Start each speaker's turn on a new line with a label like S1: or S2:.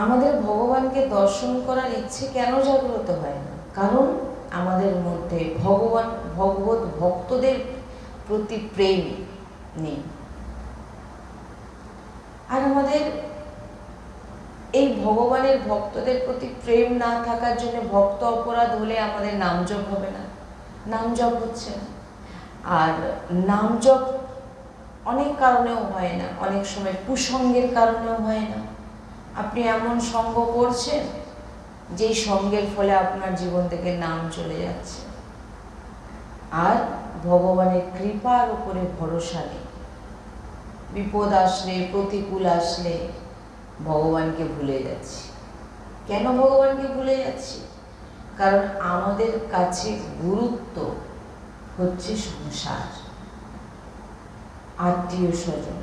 S1: আমাদের ভগবানকে দর্শন করার ইচ্ছে কেন জাগ্রত হয় না? কারণ আমাদের মধ্যে ভগবত ভক্তদের প্রতি প্রেম নেই। আর আমাদের এই ভগবানের ভক্তদের প্রতি প্রেম না থাকার জন্য ভক্ত অপরাধ হলে আমাদের নাম জপ হবে না, নাম জপ হচ্ছে না। আর নাম জপ অনেক কারণেও হয় না, অনেক সময় কুসঙ্গের কারণেও হয় না। আপনি এমন সঙ্গ করছেন যেই সঙ্গের ফলে আপনার জীবন থেকে নাম চলে যাচ্ছে, আর ভগবানের কৃপার উপরে ভরসা নেই। বিপদ আসলে, প্রতিকূল আসলে ভগবানকে ভুলে যাচ্ছি। কেন ভগবানকে ভুলে যাচ্ছি? কারণ আমাদের কাছে গুরুত্ব হচ্ছে সংসার, আত্মীয় স্বজন,